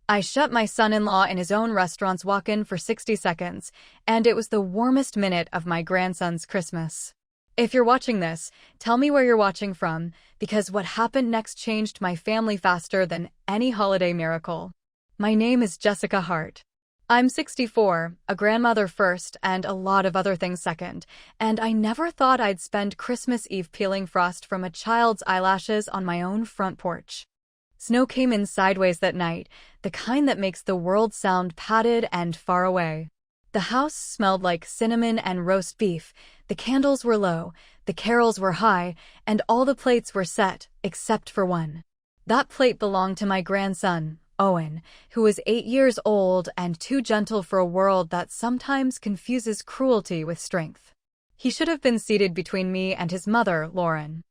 I shut my son-in-law in his own restaurant's walk-in for 60 seconds, and it was the warmest minute of my grandson's Christmas. If you're watching this, tell me where you're watching from, because what happened next changed my family faster than any holiday miracle. My name is Jessica Hart. I'm 64, a grandmother first and a lot of other things second, and I never thought I'd spend Christmas Eve peeling frost from a child's eyelashes on my own front porch. Snow came in sideways that night, the kind that makes the world sound padded and far away. The house smelled like cinnamon and roast beef, the candles were low, the carols were high, and all the plates were set, except for one. That plate belonged to my grandson, Owen, who was 8 years old and too gentle for a world that sometimes confuses cruelty with strength. He should have been seated between me and his mother, Lauren.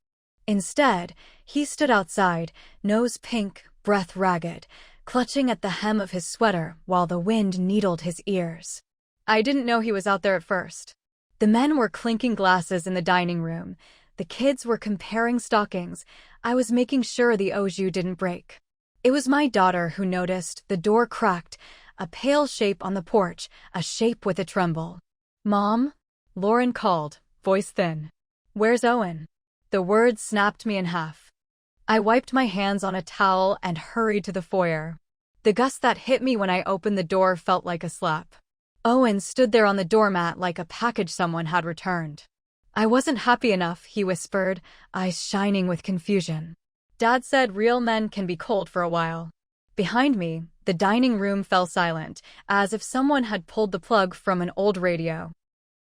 Instead, he stood outside, nose pink, breath ragged, clutching at the hem of his sweater while the wind needled his ears. I didn't know he was out there at first. The men were clinking glasses in the dining room. The kids were comparing stockings. I was making sure the au jus didn't break. It was my daughter who noticed. The door cracked, a pale shape on the porch, a shape with a tremble. "Mom?" Lauren called, voice thin. "Where's Owen?" The words snapped me in half. I wiped my hands on a towel and hurried to the foyer. The gust that hit me when I opened the door felt like a slap. Owen stood there on the doormat like a package someone had returned. "I wasn't happy enough," he whispered, eyes shining with confusion. "Dad said real men can be cold for a while." Behind me, the dining room fell silent, as if someone had pulled the plug from an old radio.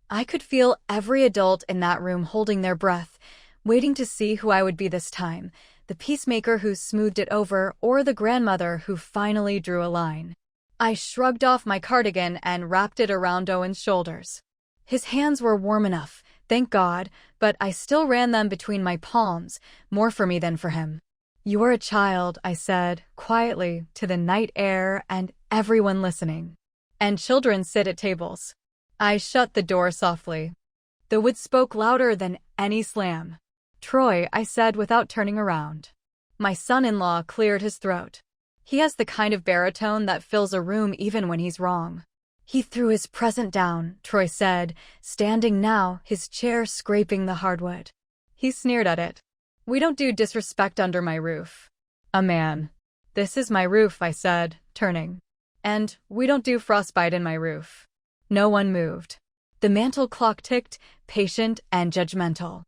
I could feel every adult in that room holding their breath, waiting to see who I would be this time, the peacemaker who smoothed it over or the grandmother who finally drew a line. I shrugged off my cardigan and wrapped it around Owen's shoulders. His hands were warm enough, thank God, but I still ran them between my palms, more for me than for him. "You are a child," I said, quietly, to the night air and everyone listening. "And children sit at tables." I shut the door softly. The wood spoke louder than any slam. "Troy," I said without turning around. My son-in-law cleared his throat. He has the kind of baritone that fills a room even when he's wrong. "He threw his present down," Troy said, standing now, his chair scraping the hardwood. He sneered at it. "We don't do disrespect under my roof." "A man." "This is my roof," I said, turning. "And we don't do frostbite in my roof." No one moved. The mantel clock ticked, patient and judgmental.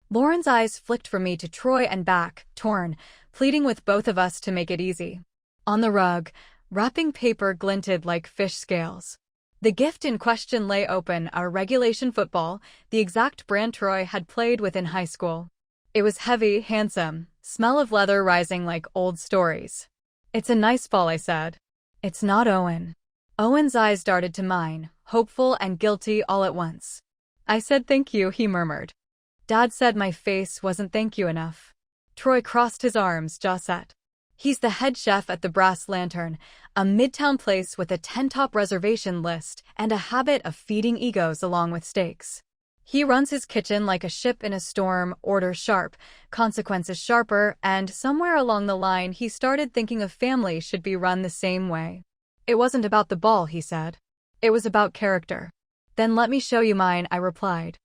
Lauren's eyes flicked from me to Troy and back, torn, pleading with both of us to make it easy. On the rug, wrapping paper glinted like fish scales. The gift in question lay open, a regulation football, the exact brand Troy had played with in high school. It was heavy, handsome, smell of leather rising like old stories. "It's a nice ball," I said. "It's not Owen." Owen's eyes darted to mine, hopeful and guilty all at once. I said thank you, he murmured. Dad said my face wasn't thank you enough. Troy crossed his arms, jaw set. He's the head chef at the Brass Lantern, a midtown place with a 10-top reservation list and a habit of feeding egos along with steaks. He runs his kitchen like a ship in a storm, orders sharp, consequences sharper, and somewhere along the line he started thinking a family should be run the same way. It wasn't about the ball, he said. It was about character. Then let me show you mine, I replied.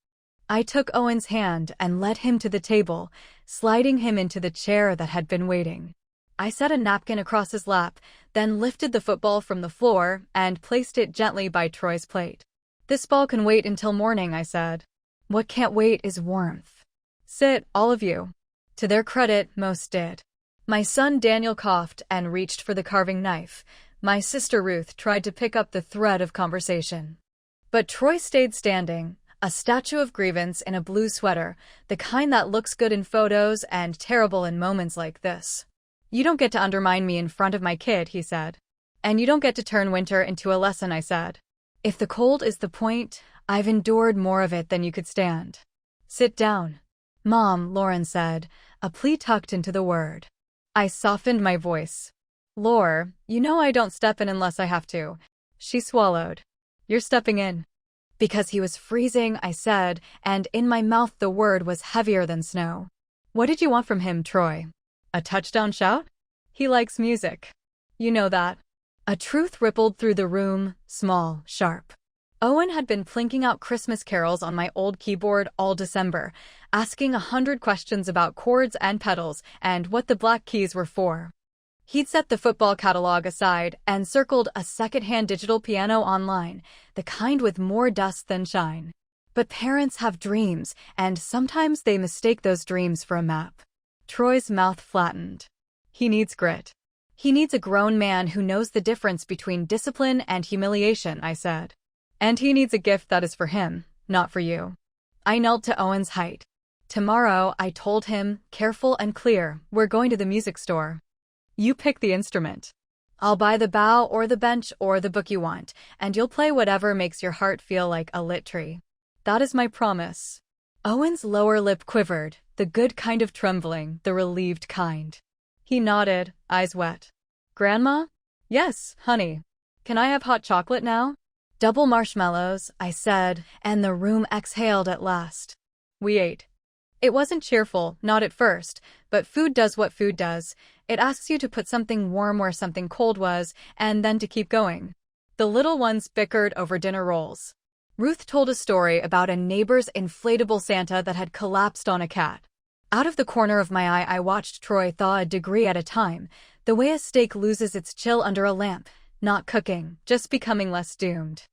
I took Owen's hand and led him to the table, sliding him into the chair that had been waiting. I set a napkin across his lap, then lifted the football from the floor and placed it gently by Troy's plate. This ball can wait until morning, I said. What can't wait is warmth. Sit, all of you. To their credit, most did. My son Daniel coughed and reached for the carving knife. My sister Ruth tried to pick up the thread of conversation. But Troy stayed standing, a statue of grievance in a blue sweater, the kind that looks good in photos and terrible in moments like this. You don't get to undermine me in front of my kid, he said. And you don't get to turn winter into a lesson, I said. If the cold is the point, I've endured more of it than you could stand. Sit down. Mom, Lauren said, a plea tucked into the word. I softened my voice. Lore, you know I don't step in unless I have to. She swallowed. You're stepping in. Because he was freezing, I said, and in my mouth the word was heavier than snow. What did you want from him, Troy? A touchdown shout? He likes music. You know that. A truth rippled through the room, small, sharp. Owen had been plinking out Christmas carols on my old keyboard all December, asking 100 questions about chords and pedals and what the black keys were for. He'd set the football catalog aside and circled a second-hand digital piano online, the kind with more dust than shine. But parents have dreams, and sometimes they mistake those dreams for a map. Troy's mouth flattened. He needs grit. He needs a grown man who knows the difference between discipline and humiliation, I said. And he needs a gift that is for him, not for you. I knelt to Owen's height. Tomorrow, I told him, careful and clear, we're going to the music store. You pick the instrument. I'll buy the bow or the bench or the book you want, and you'll play whatever makes your heart feel like a lit tree. That is my promise. Owen's lower lip quivered, the good kind of trembling, the relieved kind. He nodded, eyes wet. Grandma? Yes, honey. Can I have hot chocolate now? Double marshmallows, I said, and the room exhaled at last. We ate. It wasn't cheerful, not at first, but food does what food does. It asks you to put something warm where something cold was, and then to keep going. The little ones bickered over dinner rolls. Ruth told a story about a neighbor's inflatable Santa that had collapsed on a cat. Out of the corner of my eye, I watched Troy thaw a degree at a time, the way a steak loses its chill under a lamp, not cooking, just becoming less doomed.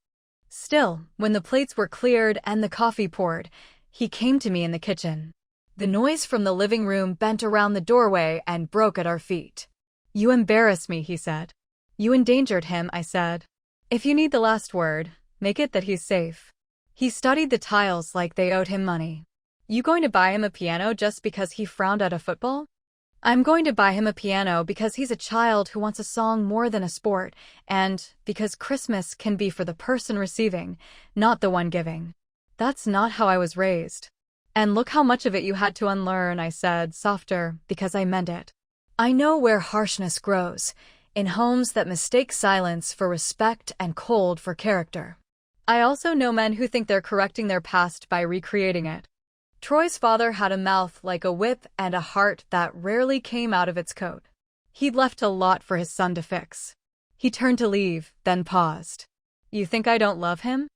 Still, when the plates were cleared and the coffee poured, he came to me in the kitchen. The noise from the living room bent around the doorway and broke at our feet. You embarrass me, he said. You endangered him, I said. If you need the last word, make it that he's safe. He studied the tiles like they owed him money. You going to buy him a piano just because he frowned at a football? I'm going to buy him a piano because he's a child who wants a song more than a sport, and because Christmas can be for the person receiving, not the one giving. That's not how I was raised. And look how much of it you had to unlearn, I said, softer, because I meant it. I know where harshness grows, in homes that mistake silence for respect and cold for character. I also know men who think they're correcting their past by recreating it. Troy's father had a mouth like a whip and a heart that rarely came out of its coat. He'd left a lot for his son to fix. He turned to leave, then paused. You think I don't love him?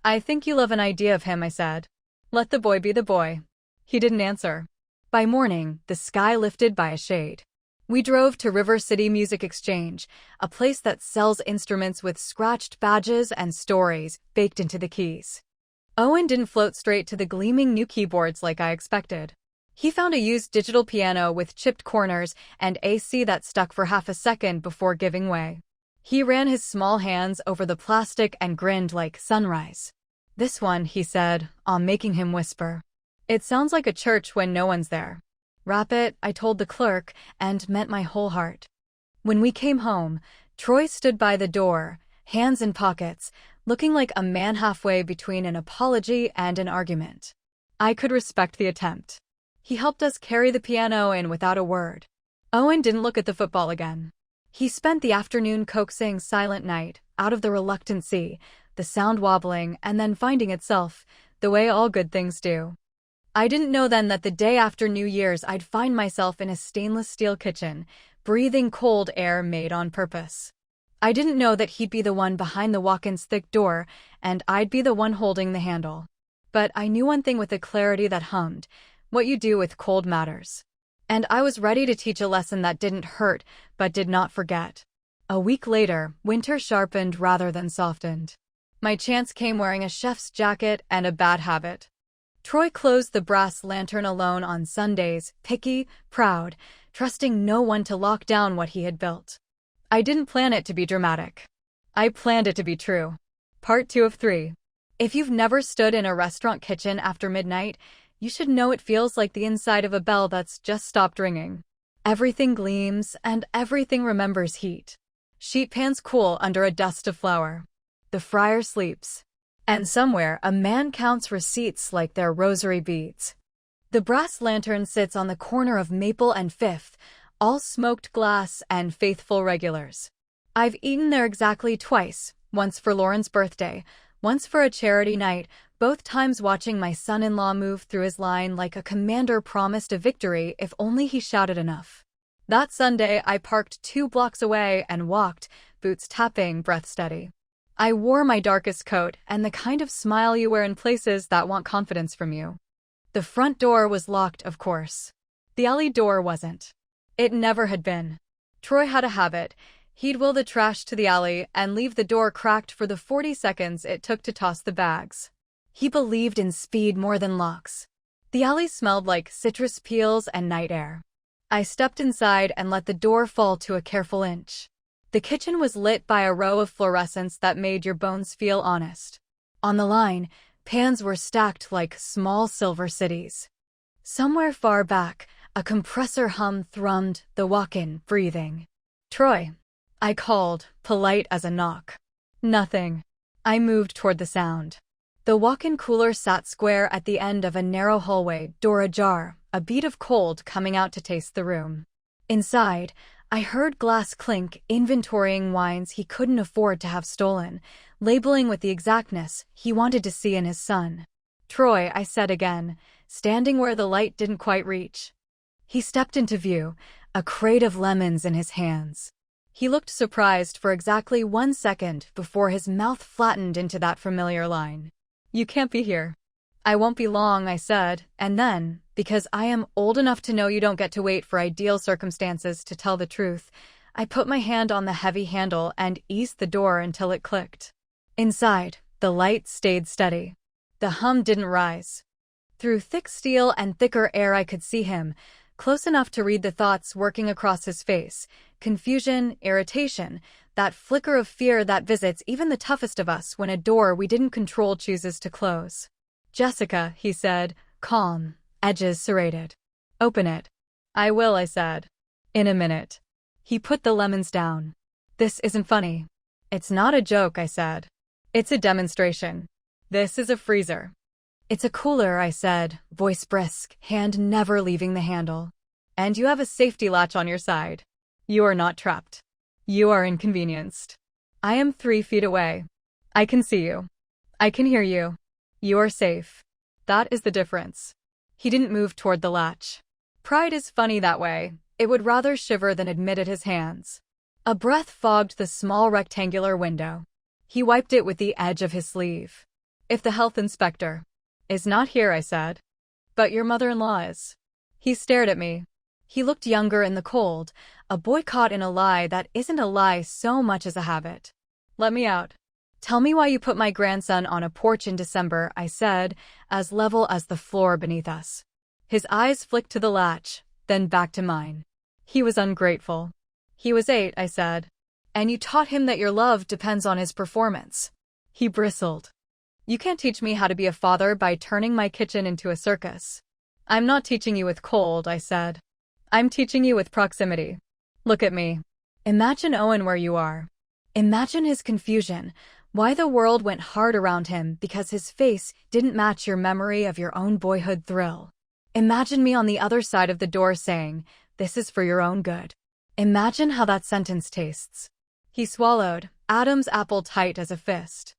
I think you love an idea of him, I said. Let the boy be the boy. He didn't answer. By morning, the sky lifted by a shade. We drove to River City Music Exchange, a place that sells instruments with scratched badges and stories baked into the keys. Owen didn't float straight to the gleaming new keyboards like I expected. He found a used digital piano with chipped corners and AC that stuck for half a second before giving way. He ran his small hands over the plastic and grinned like sunrise. This one, he said, making him whisper. It sounds like a church when no one's there. Wrap it, I told the clerk, and meant my whole heart. When we came home, Troy stood by the door, hands in pockets, looking like a man halfway between an apology and an argument. I could respect the attempt. He helped us carry the piano in without a word. Owen didn't look at the football again. He spent the afternoon coaxing Silent Night out of the reluctant sea, the sound wobbling and then finding itself, the way all good things do. I didn't know then that the day after New Year's I'd find myself in a stainless steel kitchen, breathing cold air made on purpose. I didn't know that he'd be the one behind the walk-in's thick door, and I'd be the one holding the handle. But I knew one thing with a clarity that hummed: what you do with cold matters. And I was ready to teach a lesson that didn't hurt, but did not forget. A week later, winter sharpened rather than softened. My chance came wearing a chef's jacket and a bad habit. Troy closed the brass lantern alone on Sundays, picky, proud, trusting no one to lock down what he had built. I didn't plan it to be dramatic. I planned it to be true. Part 2 of 3. If you've never stood in a restaurant kitchen after midnight, you should know it feels like the inside of a bell that's just stopped ringing. Everything gleams, and everything remembers heat. Sheet pans cool under a dust of flour. The fryer sleeps. And somewhere, a man counts receipts like they're rosary beads. The brass lantern sits on the corner of Maple and Fifth, all smoked glass and faithful regulars. I've eaten there exactly twice, once for Lauren's birthday, once for a charity night, both times watching my son-in-law move through his line like a commander promised a victory if only he shouted enough. That Sunday, I parked 2 blocks away and walked, boots tapping, breath steady. I wore my darkest coat and the kind of smile you wear in places that want confidence from you. The front door was locked, of course. The alley door wasn't. It never had been. Troy had a habit. He'd wheel the trash to the alley and leave the door cracked for the 40 seconds it took to toss the bags. He believed in speed more than locks. The alley smelled like citrus peels and night air. I stepped inside and let the door fall to a careful inch. The kitchen was lit by a row of fluorescents that made your bones feel honest. On the line, pans were stacked like small silver cities. Somewhere far back, a compressor hum thrummed, the walk-in breathing. "Troy," I called, polite as a knock. Nothing. I moved toward the sound. The walk-in cooler sat square at the end of a narrow hallway, door ajar, a bead of cold coming out to taste the room. Inside, I heard glass clink, inventorying wines he couldn't afford to have stolen, labeling with the exactness he wanted to see in his son. "Troy," I said again, standing where the light didn't quite reach. He stepped into view, a crate of lemons in his hands. He looked surprised for exactly 1 second before his mouth flattened into that familiar line. "You can't be here." "I won't be long," I said, and then, because I am old enough to know you don't get to wait for ideal circumstances to tell the truth, I put my hand on the heavy handle and eased the door until it clicked. Inside, the light stayed steady. The hum didn't rise. Through thick steel and thicker air I could see him, close enough to read the thoughts working across his face, confusion, irritation, that flicker of fear that visits even the toughest of us when a door we didn't control chooses to close. "Jessica," he said, calm, edges serrated. "Open it." "I will," I said. "In a minute." He put the lemons down. "This isn't funny." "It's not a joke," I said. "It's a demonstration. This is a freezer." "It's a cooler," I said, voice brisk, hand never leaving the handle. "And you have a safety latch on your side. You are not trapped. You are inconvenienced. I am 3 feet away. I can see you. I can hear you. You are safe. That is the difference." He didn't move toward the latch. Pride is funny that way. It would rather shiver than admit it his hands. A breath fogged the small rectangular window. He wiped it with the edge of his sleeve. "If the health inspector is not here," I said. "But your mother-in-law is." He stared at me. He looked younger in the cold, a boy caught in a lie that isn't a lie so much as a habit. "Let me out." "Tell me why you put my grandson on a porch in December," I said, as level as the floor beneath us. His eyes flicked to the latch, then back to mine. "He was ungrateful." "He was 8, I said. "And you taught him that your love depends on his performance." He bristled. "You can't teach me how to be a father by turning my kitchen into a circus." "I'm not teaching you with cold," I said. "I'm teaching you with proximity. Look at me. Imagine Owen where you are. Imagine his confusion, why the world went hard around him because his face didn't match your memory of your own boyhood thrill. Imagine me on the other side of the door saying, 'This is for your own good.' Imagine how that sentence tastes." He swallowed, Adam's apple tight as a fist.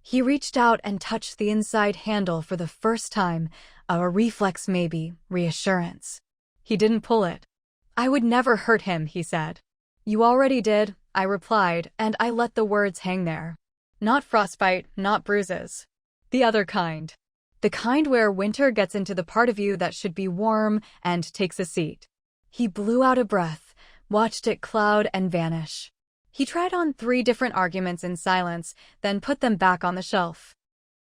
He reached out and touched the inside handle for the first time, a reflex maybe, reassurance. He didn't pull it. "I would never hurt him," he said. "You already did," I replied, and I let the words hang there. "Not frostbite, not bruises. The other kind. The kind where winter gets into the part of you that should be warm and takes a seat." He blew out a breath, watched it cloud and vanish. He tried on 3 different arguments in silence, then put them back on the shelf.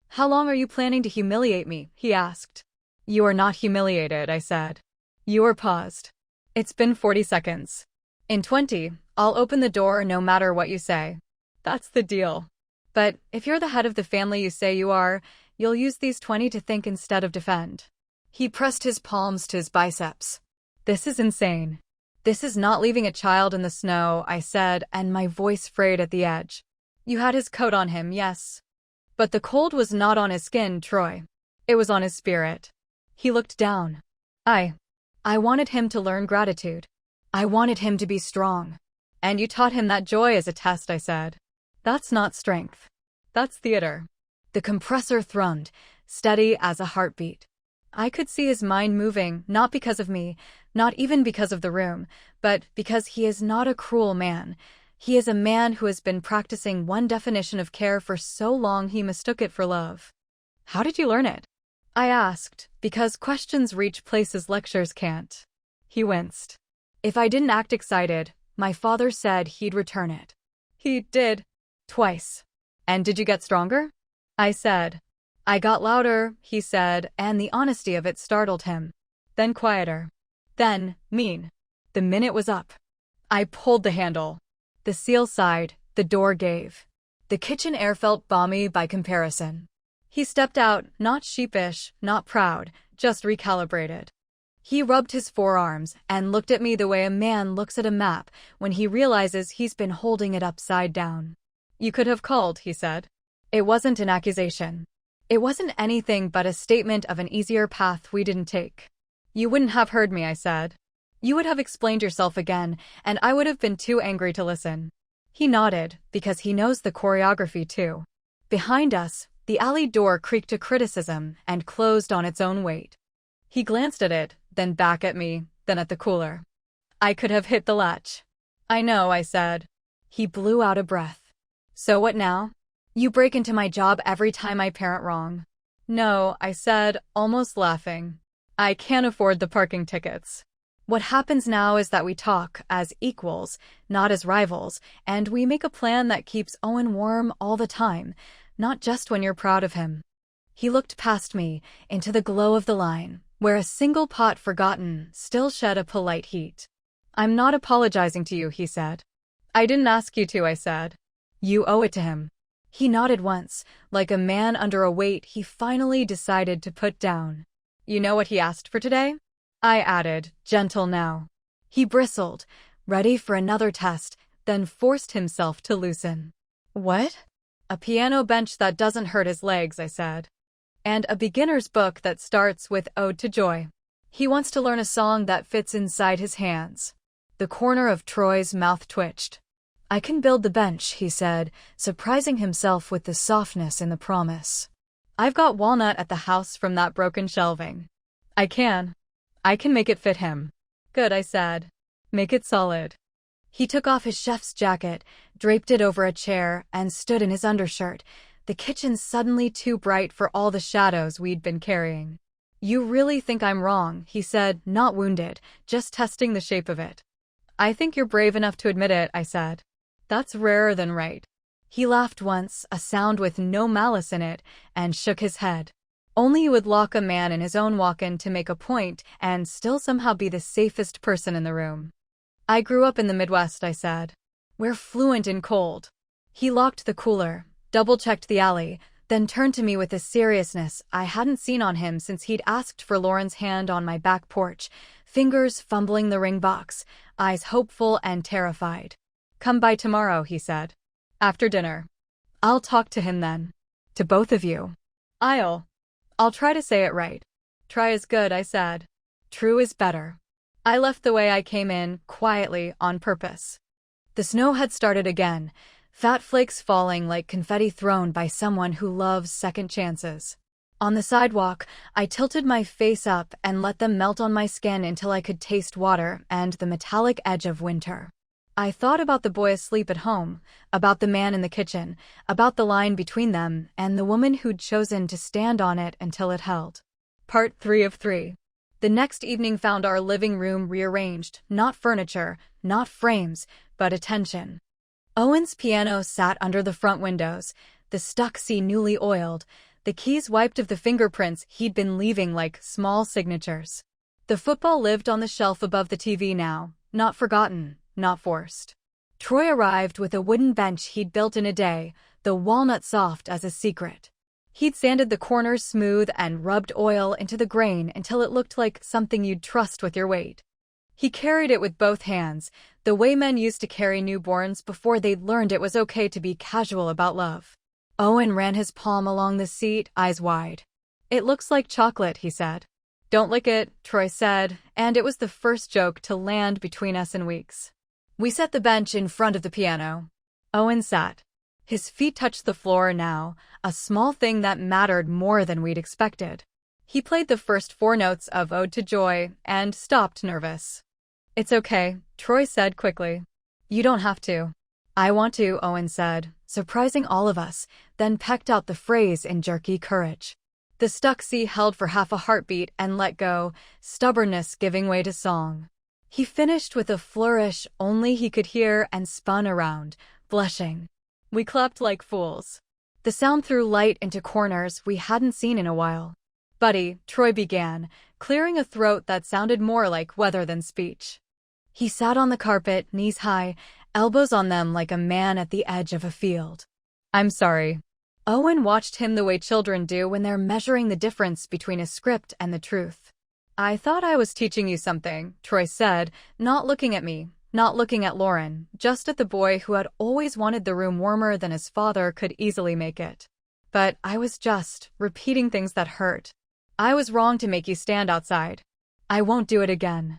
"How long are you planning to humiliate me?" he asked. "You are not humiliated," I said. "You are paused. It's been 40 seconds. In 20, I'll open the door no matter what you say. That's the deal. But if you're the head of the family you say you are, you'll use these 20 to think instead of defend." He pressed his palms to his biceps. "This is insane. This is not leaving a child in the snow," I said, and my voice frayed at the edge. "You had his coat on him, yes. But the cold was not on his skin, Troy. It was on his spirit." He looked down. I wanted him to learn gratitude. I wanted him to be strong. "And you taught him that joy is a test," I said. "That's not strength. That's theater." The compressor thrummed, steady as a heartbeat. I could see his mind moving, not because of me, not even because of the room, but because he is not a cruel man, He is a man who has been practicing one definition of care for so long he mistook it for love. How did you learn it? I asked, because questions reach places lectures can't. He winced. If I didn't act excited, my father said he'd return it. He did. Twice. And did you get stronger? I said. I got louder, he said, and the honesty of it startled him. Then quieter. Then, mean. The minute was up. I pulled the handle. The seal sighed, the door gave. The kitchen air felt balmy by comparison. He stepped out, not sheepish, not proud, just recalibrated. He rubbed his forearms and looked at me the way a man looks at a map when he realizes he's been holding it upside down. You could have called, he said. It wasn't an accusation. It wasn't anything but a statement of an easier path we didn't take. You wouldn't have heard me, I said. You would have explained yourself again, and I would have been too angry to listen. He nodded, because he knows the choreography too. Behind us, the alley door creaked to criticism and closed on its own weight. He glanced at it, then back at me, then at the cooler. I could have hit the latch. I know, I said. He blew out a breath. So what now? You break into my job every time I parent wrong. No, I said, almost laughing. I can't afford the parking tickets. What happens now is that we talk as equals, not as rivals, and we make a plan that keeps Owen warm all the time, not just when you're proud of him. He looked past me, into the glow of the line, where a single pot forgotten still shed a polite heat. I'm not apologizing to you, he said. I didn't ask you to, I said. You owe it to him. He nodded once, like a man under a weight he finally decided to put down. You know what he asked for today? I added, gentle now. He bristled, ready for another test, then forced himself to loosen. What? A piano bench that doesn't hurt his legs, I said. And a beginner's book that starts with Ode to Joy. He wants to learn a song that fits inside his hands. The corner of Troy's mouth twitched. I can build the bench, he said, surprising himself with the softness in the promise. I've got walnut at the house from that broken shelving. I can make it fit him. Good, I said. Make it solid. He took off his chef's jacket, draped it over a chair, and stood in his undershirt, the kitchen suddenly too bright for all the shadows we'd been carrying. You really think I'm wrong, he said, not wounded, just testing the shape of it. I think you're brave enough to admit it, I said. That's rarer than right. He laughed once, a sound with no malice in it, and shook his head. Only you would lock a man in his own walk-in to make a point and still somehow be the safest person in the room. I grew up in the Midwest, I said. We're fluent in cold. He locked the cooler, double-checked the alley, then turned to me with a seriousness I hadn't seen on him since he'd asked for Lauren's hand on my back porch, fingers fumbling the ring box, eyes hopeful and terrified. Come by tomorrow, he said. After dinner. I'll talk to him then. To both of you. I'll try to say it right. Try is good, I said. True is better. I left the way I came in, quietly, on purpose. The snow had started again, fat flakes falling like confetti thrown by someone who loves second chances. On the sidewalk, I tilted my face up and let them melt on my skin until I could taste water and the metallic edge of winter. I thought about the boy asleep at home, about the man in the kitchen, about the line between them, and the woman who'd chosen to stand on it until it held. Part 3 of 3. The next evening found our living room rearranged, not furniture, not frames, but attention. Owen's piano sat under the front windows, the Stuxy newly oiled, the keys wiped of the fingerprints he'd been leaving like small signatures. The football lived on the shelf above the TV now, not forgotten, not forced. Troy arrived with a wooden bench he'd built in a day, the walnut soft as a secret. He'd sanded the corners smooth and rubbed oil into the grain until it looked like something you'd trust with your weight. He carried it with both hands, the way men used to carry newborns before they'd learned it was okay to be casual about love. Owen ran his palm along the seat, eyes wide. It looks like chocolate, he said. Don't lick it, Troy said, and it was the first joke to land between us in weeks. We set the bench in front of the piano. Owen sat. His feet touched the floor now, a small thing that mattered more than we'd expected. He played the first 4 notes of Ode to Joy and stopped nervous. It's okay, Troy said quickly. You don't have to. I want to, Owen said, surprising all of us, then pecked out the phrase in jerky courage. The stuck C held for half a heartbeat and let go, stubbornness giving way to song. He finished with a flourish only he could hear and spun around, blushing. We clapped like fools. The sound threw light into corners we hadn't seen in a while. Buddy, Troy began, clearing a throat that sounded more like weather than speech. He sat on the carpet, knees high, elbows on them like a man at the edge of a field. I'm sorry. Owen watched him the way children do when they're measuring the difference between a script and the truth. I thought I was teaching you something, Troy said, not looking at me, not looking at Lauren, just at the boy who had always wanted the room warmer than his father could easily make it. But I was just repeating things that hurt. I was wrong to make you stand outside. I won't do it again.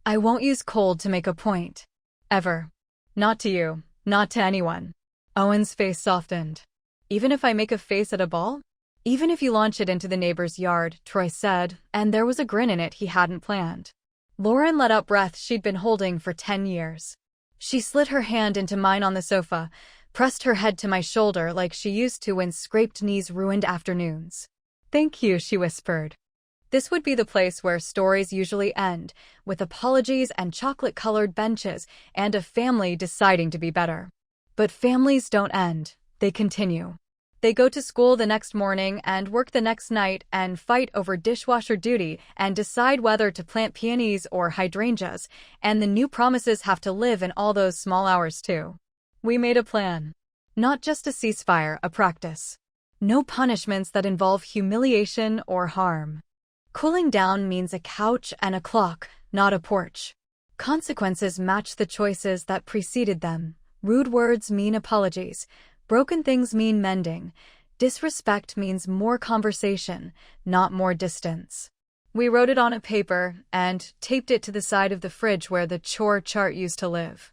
I won't use cold to make a point. Ever. Not to you, not to anyone. Owen's face softened. Even if I make a face at a ball? Even if you launch it into the neighbor's yard, Troy said, and there was a grin in it he hadn't planned. Lauren let out breath she'd been holding for 10 years. She slid her hand into mine on the sofa, pressed her head to my shoulder like she used to when scraped knees ruined afternoons. Thank you, she whispered. This would be the place where stories usually end, with apologies and chocolate-colored benches and a family deciding to be better. But families don't end, they continue. They go to school the next morning and work the next night and fight over dishwasher duty and decide whether to plant peonies or hydrangeas, and the new promises have to live in all those small hours too. We made a plan. Not just a ceasefire, a practice. No punishments that involve humiliation or harm. Cooling down means a couch and a clock, not a porch. Consequences match the choices that preceded them. Rude words mean apologies. Broken things mean mending. Disrespect means more conversation, not more distance. We wrote it on a paper and taped it to the side of the fridge where the chore chart used to live.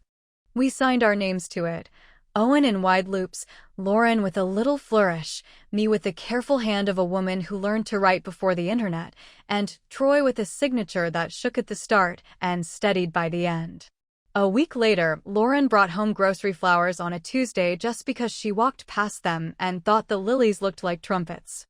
We signed our names to it. Owen in wide loops, Lauren with a little flourish, me with the careful hand of a woman who learned to write before the internet, and Troy with a signature that shook at the start and steadied by the end. A week later, Lauren brought home grocery flowers on a Tuesday just because she walked past them and thought the lilies looked like trumpets.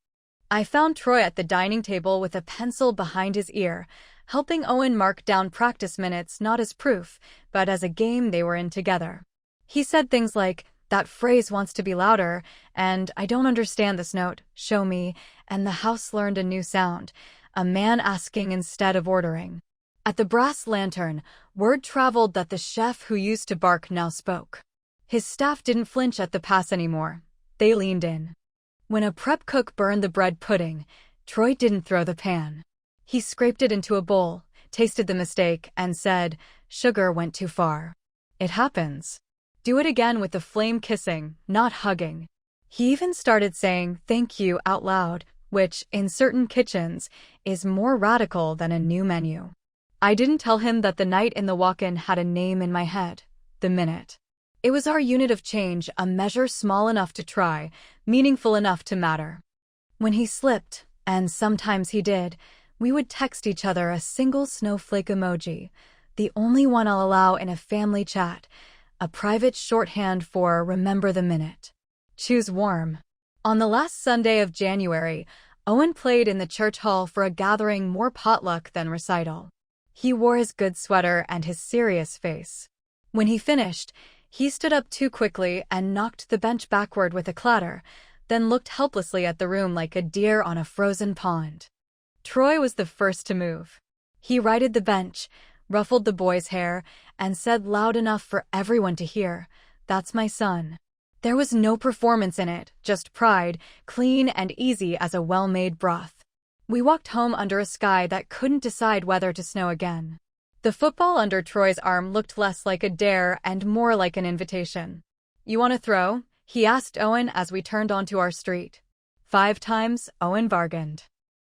I found Troy at the dining table with a pencil behind his ear, helping Owen mark down practice minutes not as proof, but as a game they were in together. He said things like, "That phrase wants to be louder," and "I don't understand this note, show me," and the house learned a new sound, a man asking instead of ordering. At the brass lantern, word traveled that the chef who used to bark now spoke. His staff didn't flinch at the pass anymore. They leaned in. When a prep cook burned the bread pudding, Troy didn't throw the pan. He scraped it into a bowl, tasted the mistake, and said, "Sugar went too far." It happens. Do it again with the flame kissing, not hugging. He even started saying "thank you" out loud, which, in certain kitchens, is more radical than a new menu. I didn't tell him that the night in the walk-in had a name in my head, the minute. It was our unit of change, a measure small enough to try, meaningful enough to matter. When he slipped, and sometimes he did, we would text each other a single snowflake emoji, the only one I'll allow in a family chat, a private shorthand for remember the minute. Choose warm. On the last Sunday of January, Owen played in the church hall for a gathering more potluck than recital. He wore his good sweater and his serious face. When he finished, he stood up too quickly and knocked the bench backward with a clatter, then looked helplessly at the room like a deer on a frozen pond. Troy was the first to move. He righted the bench, ruffled the boy's hair, and said loud enough for everyone to hear, "That's my son." There was no performance in it, just pride, clean and easy as a well-made broth. We walked home under a sky that couldn't decide whether to snow again. The football under Troy's arm looked less like a dare and more like an invitation. "You want to throw?" he asked Owen as we turned onto our street. 5 times, Owen bargained.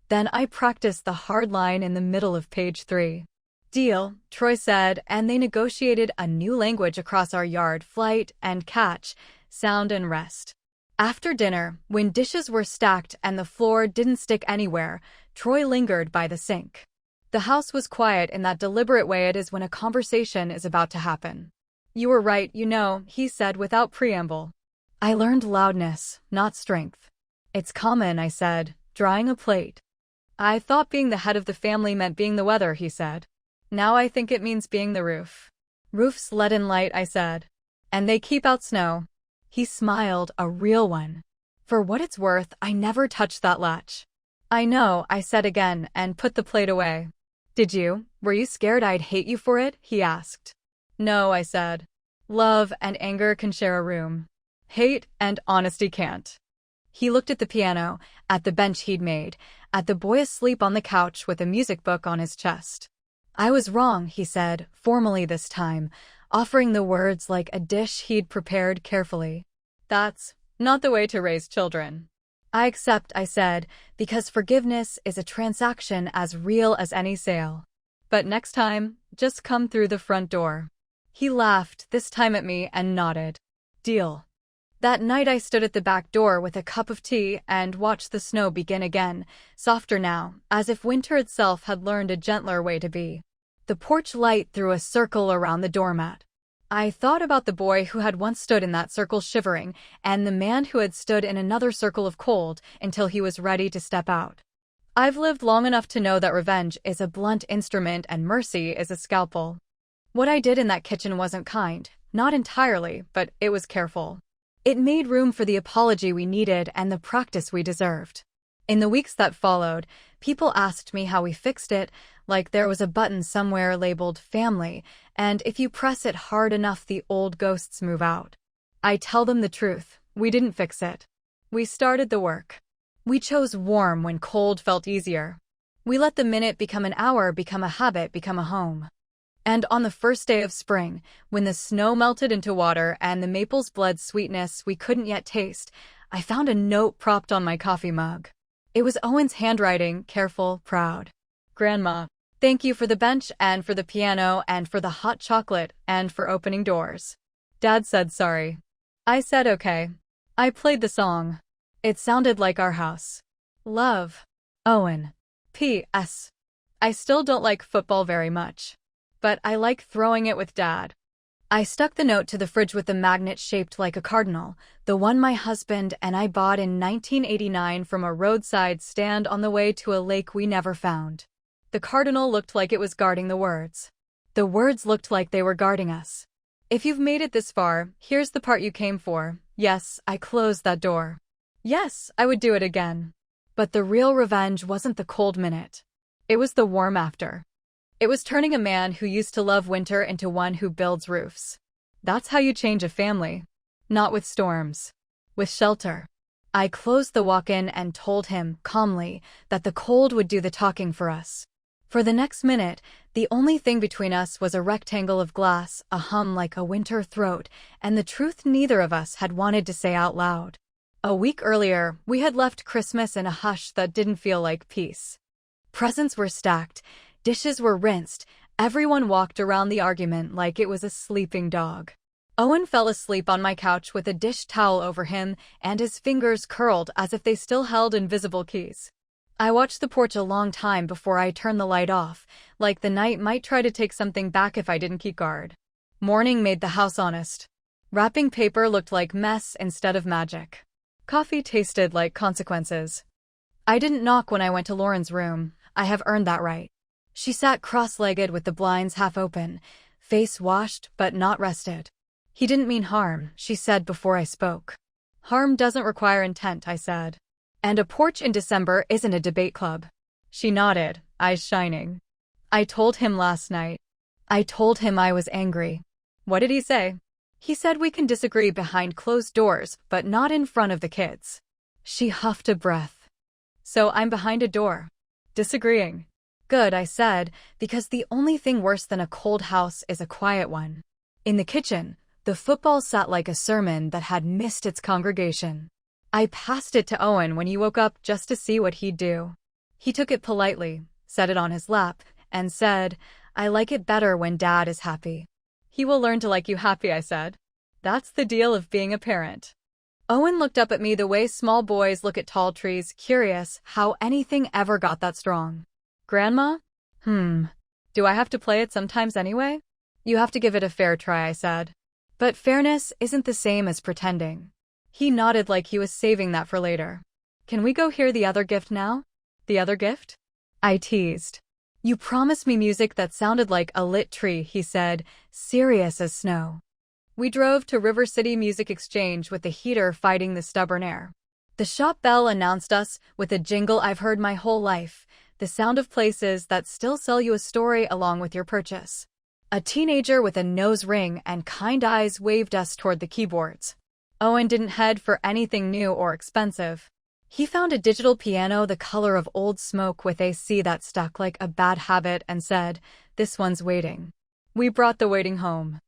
Then I practiced the hard line in the middle of page 3. "Deal," Troy said, and they negotiated a new language across our yard: flight and catch, sound and rest. After dinner, when dishes were stacked and the floor didn't stick anywhere, Troy lingered by the sink. The house was quiet in that deliberate way it is when a conversation is about to happen. You were right, he said without preamble. I learned loudness, not strength. It's common, I said, drying a plate. I thought being the head of the family meant being the weather, he said. Now I think it means being the roof. Roofs let in light, I said. And they keep out snow. He smiled, a real one. For what it's worth, I never touched that latch. I know, I said again, and put the plate away. Did you? Were you scared I'd hate you for it? He asked. No, I said. Love and anger can share a room. Hate and honesty can't. He looked at the piano, at the bench he'd made, at the boy asleep on the couch with a music book on his chest. I was wrong, he said, formally this time, offering the words like a dish he'd prepared carefully. That's not the way to raise children. I accept, I said, because forgiveness is a transaction as real as any sale. But next time, just come through the front door. He laughed, this time at me, and nodded. Deal. That night I stood at the back door with a cup of tea and watched the snow begin again, softer now, as if winter itself had learned a gentler way to be. The porch light threw a circle around the doormat. I thought about the boy who had once stood in that circle shivering, and the man who had stood in another circle of cold until he was ready to step out. I've lived long enough to know that revenge is a blunt instrument and mercy is a scalpel. What I did in that kitchen wasn't kind, not entirely, but it was careful. It made room for the apology we needed and the practice we deserved. In the weeks that followed, people asked me how we fixed it, like there was a button somewhere labeled family, and if you press it hard enough the old ghosts move out. I tell them the truth, we didn't fix it. We started the work. We chose warm when cold felt easier. We let the minute become an hour, become a habit, become a home. And on the first day of spring, when the snow melted into water and the maples bled sweetness we couldn't yet taste, I found a note propped on my coffee mug. It was Owen's handwriting, careful, proud. Grandma, thank you for the bench and for the piano and for the hot chocolate and for opening doors. Dad said sorry. I said okay. I played the song. It sounded like our house. Love. Owen. P.S. I still don't like football very much. But I like throwing it with Dad. I stuck the note to the fridge with the magnet shaped like a cardinal, the one my husband and I bought in 1989 from a roadside stand on the way to a lake we never found. The cardinal looked like it was guarding the words. The words looked like they were guarding us. If you've made it this far, here's the part you came for. Yes, I closed that door. Yes, I would do it again. But the real revenge wasn't the cold minute. It was the warm after. It was turning a man who used to love winter into one who builds roofs. That's how you change a family. Not with storms. With shelter. I closed the walk-in and told him, calmly, that the cold would do the talking for us. For the next minute, the only thing between us was a rectangle of glass, a hum like a winter throat, and the truth neither of us had wanted to say out loud. A week earlier, we had left Christmas in a hush that didn't feel like peace. Presents were stacked. Dishes were rinsed. Everyone walked around the argument like it was a sleeping dog. Owen fell asleep on my couch with a dish towel over him and his fingers curled as if they still held invisible keys. I watched the porch a long time before I turned the light off, like the night might try to take something back if I didn't keep guard. Morning made the house honest. Wrapping paper looked like mess instead of magic. Coffee tasted like consequences. I didn't knock when I went to Lauren's room. I have earned that right. She sat cross-legged with the blinds half open, face washed but not rested. He didn't mean harm, she said before I spoke. Harm doesn't require intent, I said. And a porch in December isn't a debate club. She nodded, eyes shining. I told him last night. I told him I was angry. What did he say? He said we can disagree behind closed doors, but not in front of the kids. She huffed a breath. So I'm behind a door. Disagreeing. Good, I said, because the only thing worse than a cold house is a quiet one. In the kitchen, the football sat like a sermon that had missed its congregation. I passed it to Owen when he woke up just to see what he'd do. He took it politely, set it on his lap, and said, I like it better when Dad is happy. He will learn to like you happy, I said. That's the deal of being a parent. Owen looked up at me the way small boys look at tall trees, curious how anything ever got that strong. Grandma? Do I have to play it sometimes anyway? You have to give it a fair try, I said. But fairness isn't the same as pretending. He nodded like he was saving that for later. Can we go hear the other gift now? The other gift? I teased. You promised me music that sounded like a lit tree, he said, serious as snow. We drove to River City Music Exchange with the heater fighting the stubborn air. The shop bell announced us with a jingle I've heard my whole life, the sound of places that still sell you a story along with your purchase. A teenager with a nose ring and kind eyes waved us toward the keyboards. Owen didn't head for anything new or expensive. He found a digital piano the color of old smoke with AC that stuck like a bad habit and said, "This one's waiting." We brought the waiting home.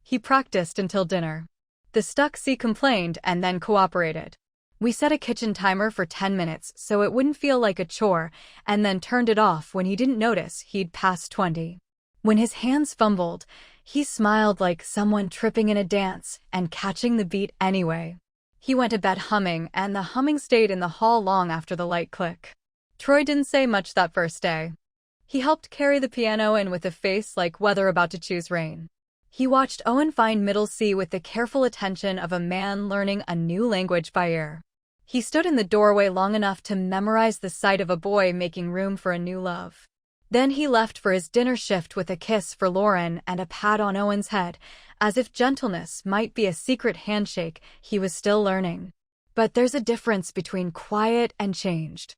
He practiced until dinner. The stuck C complained and then cooperated. We set a kitchen timer for 10 minutes so it wouldn't feel like a chore, and then turned it off when he didn't notice he'd passed 20. When his hands fumbled, he smiled like someone tripping in a dance and catching the beat anyway. He went to bed humming, and the humming stayed in the hall long after the light click. Troy didn't say much that first day. He helped carry the piano in with a face like weather about to choose rain. He watched Owen find middle C with the careful attention of a man learning a new language by ear. He stood in the doorway long enough to memorize the sight of a boy making room for a new love. Then he left for his dinner shift with a kiss for Lauren and a pat on Owen's head, as if gentleness might be a secret handshake he was still learning. But there's a difference between quiet and changed.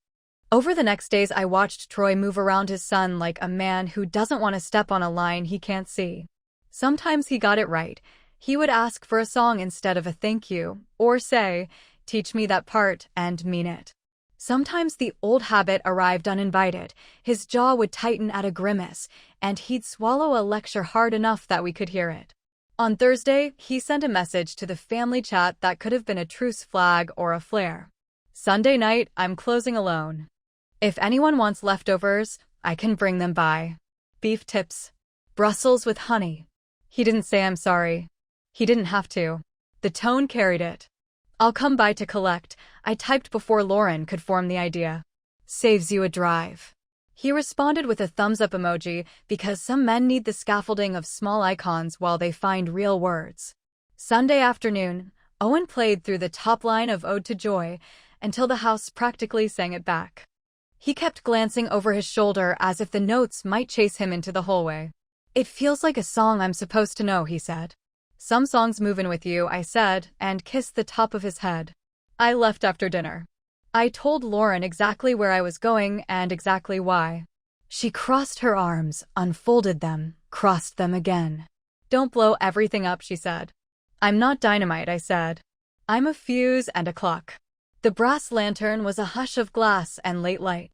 Over the next days I watched Troy move around his son like a man who doesn't want to step on a line he can't see. Sometimes he got it right. He would ask for a song instead of a thank you, or say, "Teach me that part," and mean it. Sometimes the old habit arrived uninvited. His jaw would tighten at a grimace, and he'd swallow a lecture hard enough that we could hear it. On Thursday, he sent a message to the family chat that could have been a truce flag or a flare. "Sunday night, I'm closing alone. If anyone wants leftovers, I can bring them by. Beef tips. Brussels with honey." He didn't say I'm sorry. He didn't have to. The tone carried it. "I'll come by to collect," I typed before Lauren could form the idea. "Saves you a drive." He responded with a thumbs-up emoji because some men need the scaffolding of small icons while they find real words. Sunday afternoon, Owen played through the top line of Ode to Joy until the house practically sang it back. He kept glancing over his shoulder as if the notes might chase him into the hallway. "It feels like a song I'm supposed to know," he said. "Some songs move in with you," I said, and kissed the top of his head. I left after dinner. I told Lauren exactly where I was going and exactly why. She crossed her arms, unfolded them, crossed them again. "Don't blow everything up," she said. "I'm not dynamite," I said. "I'm a fuse and a clock." The brass lantern was a hush of glass and late light.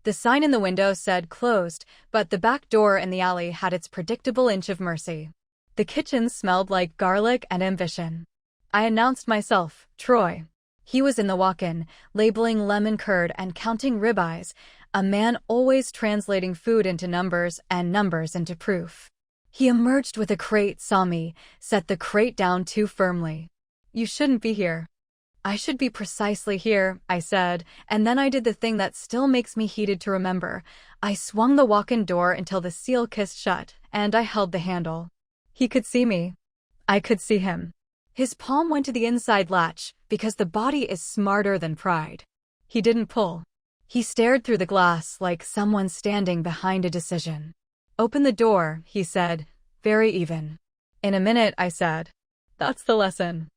The sign in the window said closed, but the back door in the alley had its predictable inch of mercy. The kitchen smelled like garlic and ambition. I announced myself, Troy. He was in the walk-in, labeling lemon curd and counting ribeyes, a man always translating food into numbers and numbers into proof. He emerged with a crate, saw me, set the crate down too firmly. "You shouldn't be here." "I should be precisely here," I said, and then I did the thing that still makes me heated to remember. I swung the walk-in door until the seal kissed shut, and I held the handle. He could see me. I could see him. His palm went to the inside latch, because the body is smarter than pride. He didn't pull. He stared through the glass like someone standing behind a decision. "Open the door," he said, very even. "In a minute," I said. That's the lesson.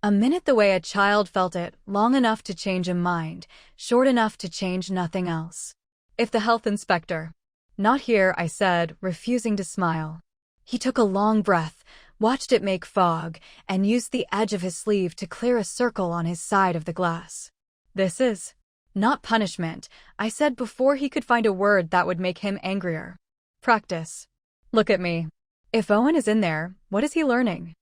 A minute the way a child felt it, long enough to change a mind, short enough to change nothing else. "If the health inspector." "Not here," I said, refusing to smile. He took a long breath, watched it make fog, and used the edge of his sleeve to clear a circle on his side of the glass. "This is not punishment," I said before he could find a word that would make him angrier. "Practice. Look at me. If Owen is in there, what is he learning?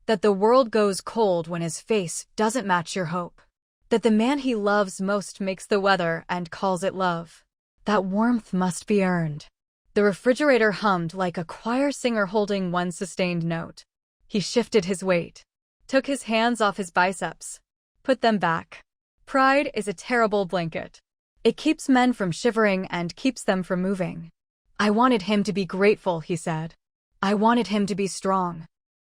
That the world goes cold when his face doesn't match your hope. That the man he loves most makes the weather and calls it love. That warmth must be earned." The refrigerator hummed like a choir singer holding one sustained note. He shifted his weight, took his hands off his biceps, put them back. Pride is a terrible blanket. It keeps men from shivering and keeps them from moving. "I wanted him to be grateful," he said. "I wanted him to be strong."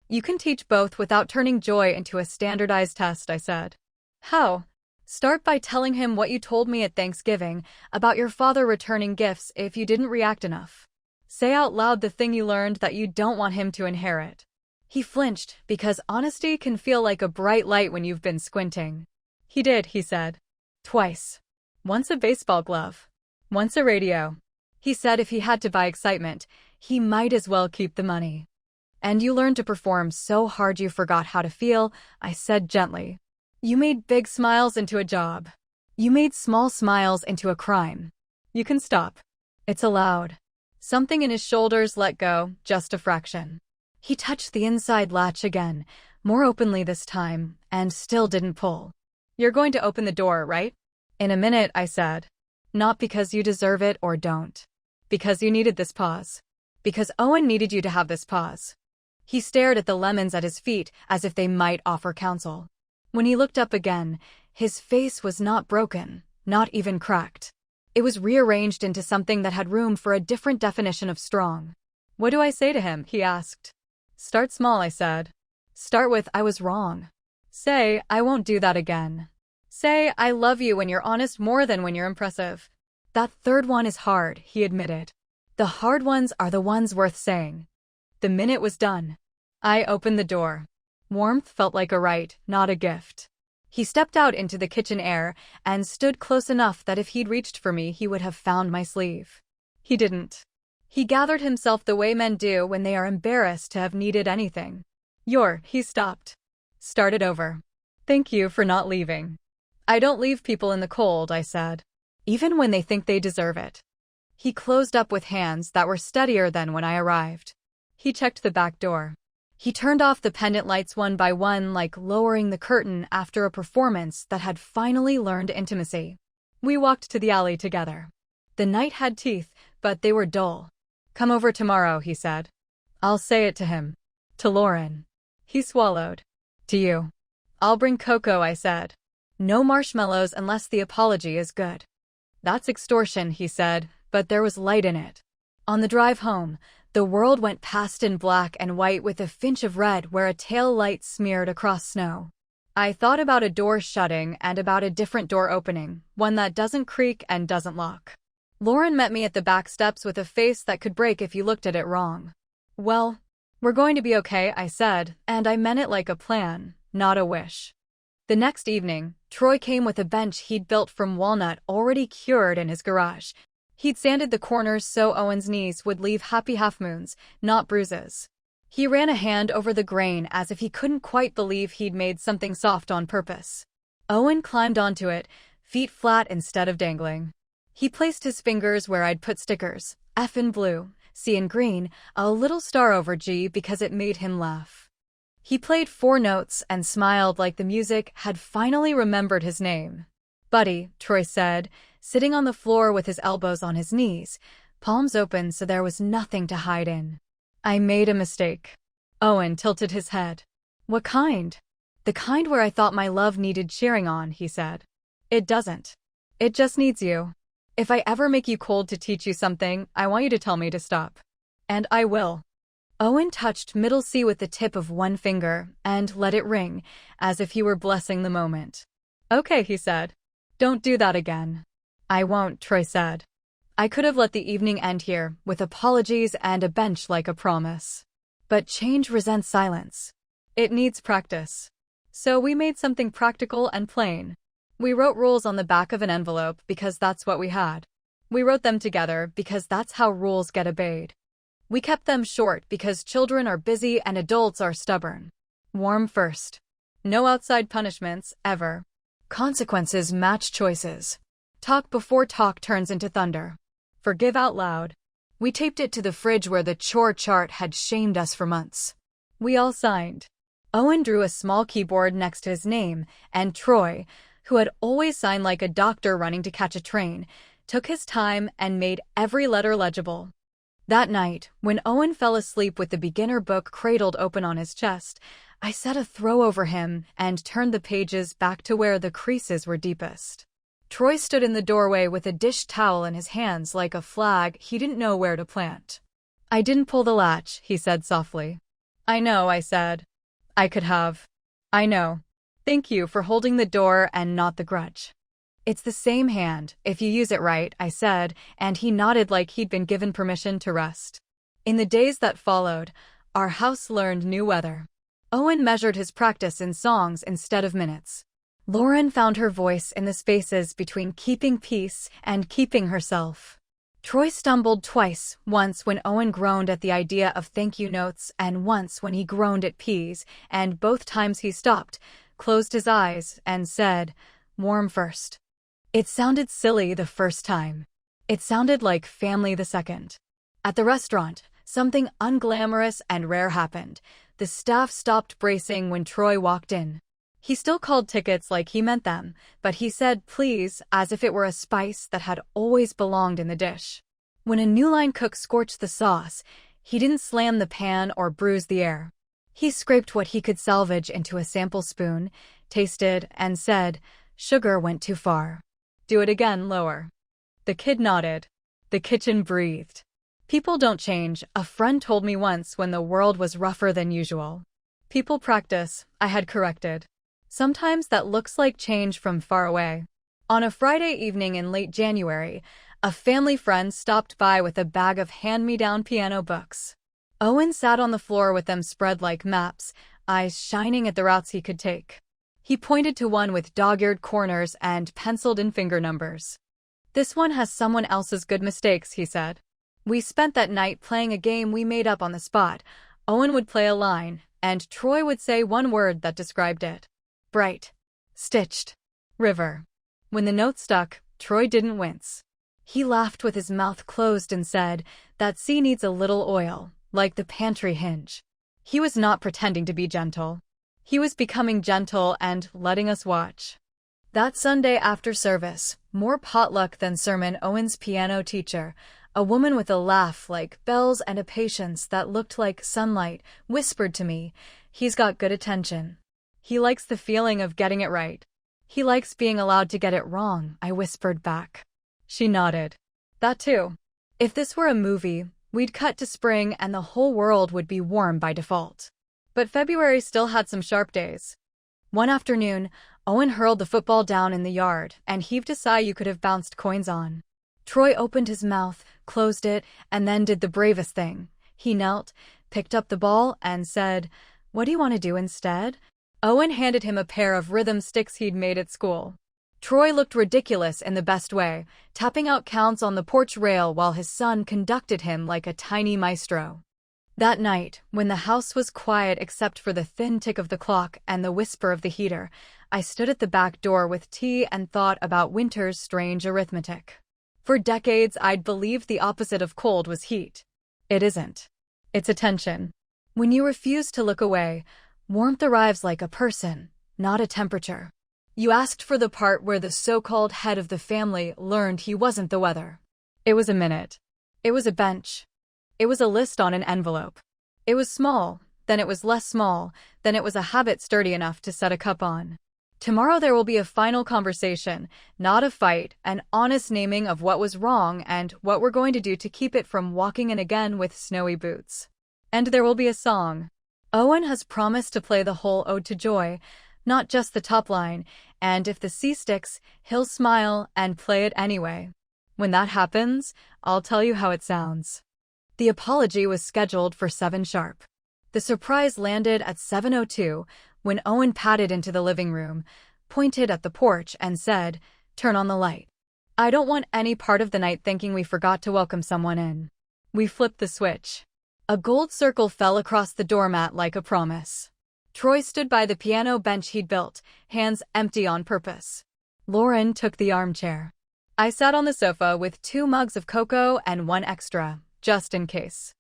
You can teach both without turning joy into a standardized test, I said. How? Start by telling him what you told me at Thanksgiving about your father returning gifts if you didn't react enough. Say out loud the thing you learned that you don't want him to inherit. He flinched because honesty can feel like a bright light when you've been squinting. He did, he said. Twice. Once a baseball glove. Once a radio. He said if he had to buy excitement, he might as well keep the money. And you learned to perform so hard you forgot how to feel, I said gently. You made big smiles into a job. You made small smiles into a crime. You can stop. It's allowed. Something in his shoulders let go, just a fraction. He touched the inside latch again, more openly this time, and still didn't pull. You're going to open the door, right? In a minute, I said. Not because you deserve it or don't. Because you needed this pause. Because Owen needed you to have this pause. He stared at the lemons at his feet as if they might offer counsel. When he looked up again, his face was not broken, not even cracked. It was rearranged into something that had room for a different definition of strong. What do I say to him? He asked. Start small, I said. Start with, I was wrong. Say, I won't do that again. Say, I love you when you're honest more than when you're impressive. That third one is hard, he admitted. The hard ones are the ones worth saying. The minute was done. I opened the door. Warmth felt like a right, not a gift. He stepped out into the kitchen air and stood close enough that if he'd reached for me, he would have found my sleeve. He didn't. He gathered himself the way men do when they are embarrassed to have needed anything. He stopped. Started over. Thank you for not leaving. I don't leave people in the cold, I said. Even when they think they deserve it. He closed up with hands that were steadier than when I arrived. He checked the back door. He turned off the pendant lights one by one, like lowering the curtain after a performance that had finally learned intimacy. We walked to the alley together. The night had teeth, but they were dull. Come over tomorrow, he said. I'll say it to him. To Lauren. He swallowed. To you. I'll bring cocoa, I said. No marshmallows unless the apology is good. That's extortion, he said, but there was light in it. On the drive home, the world went past in black and white with a finch of red where a tail light smeared across snow. I thought about a door shutting and about a different door opening, one that doesn't creak and doesn't lock. Lauren met me at the back steps with a face that could break if you looked at it wrong. Well, we're going to be okay, I said, and I meant it like a plan, not a wish. The next evening, Troy came with a bench he'd built from walnut already cured in his garage. He'd sanded the corners so Owen's knees would leave happy half-moons, not bruises. He ran a hand over the grain as if he couldn't quite believe he'd made something soft on purpose. Owen climbed onto it, feet flat instead of dangling. He placed his fingers where I'd put stickers, F in blue, C in green, a little star over G because it made him laugh. He played 4 notes and smiled like the music had finally remembered his name. Buddy, Troy said, sitting on the floor with his elbows on his knees, palms open so there was nothing to hide in. I made a mistake. Owen tilted his head. What kind? The kind where I thought my love needed cheering on, he said. It doesn't. It just needs you. If I ever make you cold to teach you something, I want you to tell me to stop. And I will. Owen touched middle C with the tip of one finger and let it ring, as if he were blessing the moment. Okay, he said. Don't do that again. I won't, Troy said. I could have let the evening end here, with apologies and a bench like a promise. But change resents silence. It needs practice. So we made something practical and plain. We wrote rules on the back of an envelope because that's what we had. We wrote them together because that's how rules get obeyed. We kept them short because children are busy and adults are stubborn. Warm first. No outside punishments, ever. Consequences match choices. Talk before talk turns into thunder. Forgive out loud. We taped it to the fridge where the chore chart had shamed us for months. We all signed. Owen drew a small keyboard next to his name, and Troy, who had always signed like a doctor running to catch a train, took his time and made every letter legible. That night, when Owen fell asleep with the beginner book cradled open on his chest, I set a throw over him and turned the pages back to where the creases were deepest. Troy stood in the doorway with a dish towel in his hands like a flag he didn't know where to plant. I didn't pull the latch, he said softly. I know, I said. I could have. I know. Thank you for holding the door and not the grudge. It's the same hand, if you use it right, I said, and he nodded like he'd been given permission to rest. In the days that followed, our house learned new weather. Owen measured his practice in songs instead of minutes. Lauren found her voice in the spaces between keeping peace and keeping herself. Troy stumbled twice, once when Owen groaned at the idea of thank you notes and once when he groaned at peas, and both times he stopped, closed his eyes, and said, "Warm first." It sounded silly the first time. It sounded like family the second. At the restaurant, something unglamorous and rare happened. The staff stopped bracing when Troy walked in. He still called tickets like he meant them, but he said please as if it were a spice that had always belonged in the dish. When a new line cook scorched the sauce, he didn't slam the pan or bruise the air. He scraped what he could salvage into a sample spoon, tasted, and said, "Sugar went too far. Do it again, lower." The kid nodded. The kitchen breathed. People don't change, a friend told me once when the world was rougher than usual. People practice, I had corrected. Sometimes that looks like change from far away. On a Friday evening in late January, a family friend stopped by with a bag of hand-me-down piano books. Owen sat on the floor with them spread like maps, eyes shining at the routes he could take. He pointed to one with dog-eared corners and penciled-in finger numbers. "This one has someone else's good mistakes," he said. We spent that night playing a game we made up on the spot. Owen would play a line, and Troy would say one word that described it. Bright. Stitched. River. When the note stuck, Troy didn't wince. He laughed with his mouth closed and said, "That sea needs a little oil, like the pantry hinge." He was not pretending to be gentle. He was becoming gentle and letting us watch. That Sunday after service, more potluck than sermon, Owen's piano teacher, a woman with a laugh like bells and a patience that looked like sunlight, whispered to me, "He's got good attention. He likes the feeling of getting it right. He likes being allowed to get it wrong," I whispered back. She nodded. That too. If this were a movie, we'd cut to spring and the whole world would be warm by default. But February still had some sharp days. One afternoon, Owen hurled the football down in the yard and heaved a sigh you could have bounced coins on. Troy opened his mouth, closed it, and then did the bravest thing. He knelt, picked up the ball, and said, "What do you want to do instead?" Owen handed him a pair of rhythm sticks he'd made at school. Troy looked ridiculous in the best way, tapping out counts on the porch rail while his son conducted him like a tiny maestro. That night, when the house was quiet except for the thin tick of the clock and the whisper of the heater, I stood at the back door with tea and thought about winter's strange arithmetic. For decades, I'd believed the opposite of cold was heat. It isn't. It's attention. When you refuse to look away, warmth arrives like a person, not a temperature. You asked for the part where the so-called head of the family learned he wasn't the weather. It was a minute. It was a bench. It was a list on an envelope. It was small, then it was less small, then it was a habit sturdy enough to set a cup on. Tomorrow there will be a final conversation, not a fight, an honest naming of what was wrong and what we're going to do to keep it from walking in again with snowy boots. And there will be a song. Owen has promised to play the whole Ode to Joy, not just the top line, and if the C sticks, he'll smile and play it anyway. When that happens, I'll tell you how it sounds. The apology was scheduled for 7 sharp. The surprise landed at 7:02 when Owen padded into the living room, pointed at the porch, and said, "Turn on the light. I don't want any part of the night thinking we forgot to welcome someone in." We flipped the switch. A gold circle fell across the doormat like a promise. Troy stood by the piano bench he'd built, hands empty on purpose. Lauren took the armchair. I sat on the sofa with 2 mugs of cocoa and 1 extra, just in case.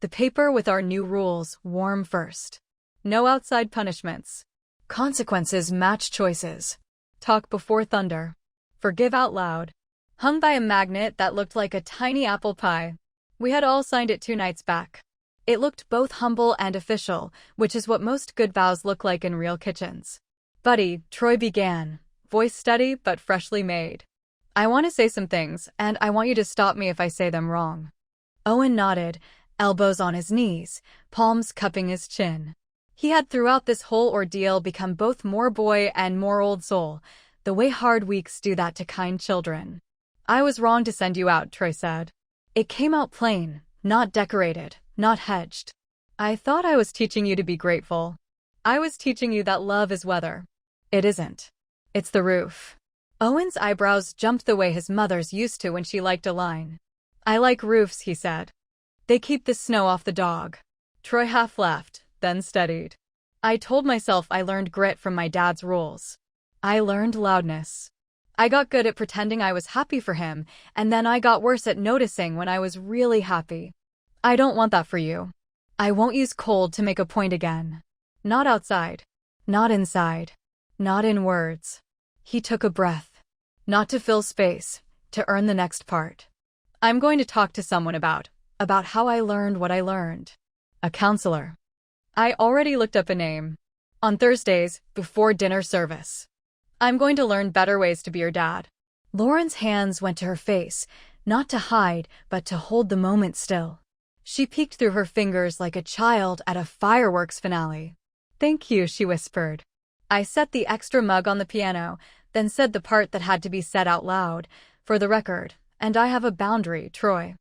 The paper with our new rules, warm first. No outside punishments. Consequences match choices. Talk before thunder. Forgive out loud. Hung by a magnet that looked like a tiny apple pie. We had all signed it 2 nights back. It looked both humble and official, which is what most good vows look like in real kitchens. "Buddy," Troy began, voice steady but freshly made. "I want to say some things, and I want you to stop me if I say them wrong." Owen nodded, elbows on his knees, palms cupping his chin. He had throughout this whole ordeal become both more boy and more old soul, the way hard weeks do that to kind children. I was wrong to send you out, Troy said. It came out plain, not decorated, not hedged. I thought I was teaching you to be grateful. I was teaching you that love is weather. It isn't. It's the roof. Owen's eyebrows jumped the way his mother's used to when she liked a line. I like roofs, he said. They keep the snow off the dog. Troy half laughed, then steadied. I told myself I learned grit from my dad's rules. I learned loudness. I got good at pretending I was happy for him, and then I got worse at noticing when I was really happy. I don't want that for you. I won't use cold to make a point again. Not outside. Not inside. Not in words. He took a breath. Not to fill space, to earn the next part. I'm going to talk to someone about how I learned what I learned. A counselor. I already looked up a name. On Thursdays, before dinner service. I'm going to learn better ways to be your dad. Lauren's hands went to her face, not to hide, but to hold the moment still. She peeked through her fingers like a child at a fireworks finale. Thank you, she whispered. I set the extra mug on the piano, then said the part that had to be said out loud, for the record, and I have a boundary, Troy.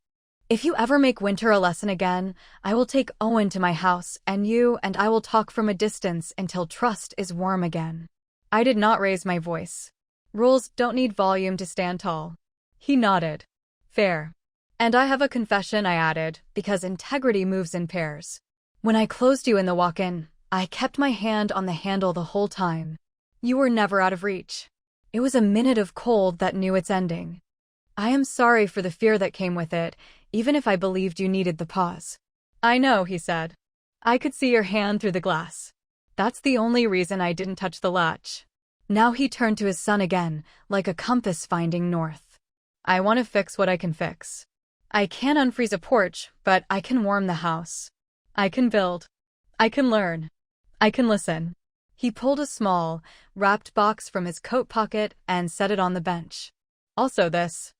If you ever make winter a lesson again, I will take Owen to my house, and you and I will talk from a distance until trust is warm again. I did not raise my voice. Rules don't need volume to stand tall. He nodded. Fair. And I have a confession, I added, because integrity moves in pairs. When I closed you in the walk-in, I kept my hand on the handle the whole time. You were never out of reach. It was a minute of cold that knew its ending. I am sorry for the fear that came with it, even if I believed you needed the pause. I know, he said. I could see your hand through the glass. That's the only reason I didn't touch the latch. Now he turned to his son again, like a compass finding north. I want to fix what I can fix. I can't unfreeze a porch, but I can warm the house. I can build. I can learn. I can listen. He pulled a small, wrapped box from his coat pocket and set it on the bench. Also this.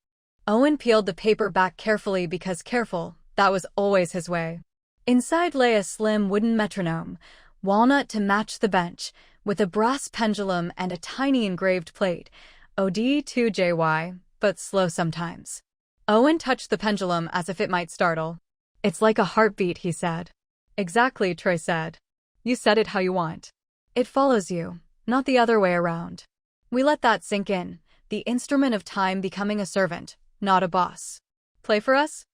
Owen peeled the paper back carefully because careful, that was always his way. Inside lay a slim wooden metronome, walnut to match the bench, with a brass pendulum and a tiny engraved plate, OD2JY, but slow sometimes. Owen touched the pendulum as if it might startle. It's like a heartbeat, he said. Exactly, Troy said. You said it how you want. It follows you, not the other way around. We let that sink in, the instrument of time becoming a servant, not a boss. Play for us?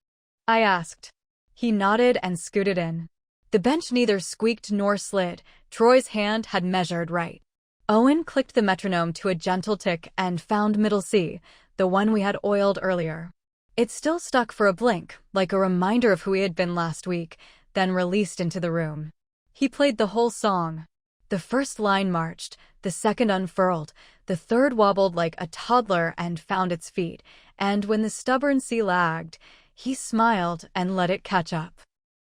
I asked. He nodded and scooted in. The bench neither squeaked nor slid. Troy's hand had measured right. Owen clicked the metronome to a gentle tick and found middle C, the one we had oiled earlier. It still stuck for a blink, like a reminder of who he had been last week, then released into the room. He played the whole song. The first line marched, the second unfurled, the third wobbled like a toddler and found its feet, and when the stubborn C lagged, he smiled and let it catch up.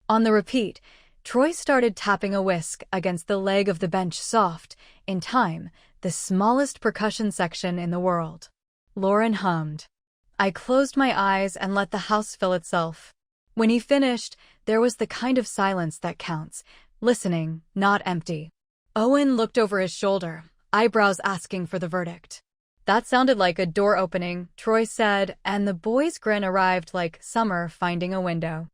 On the repeat, Troy started tapping a whisk against the leg of the bench soft, in time, the smallest percussion section in the world. Lauren hummed. I closed my eyes and let the house fill itself. When he finished, there was the kind of silence that counts, listening, not empty. Owen looked over his shoulder, eyebrows asking for the verdict. That sounded like a door opening, Troy said, and the boy's grin arrived like summer finding a window.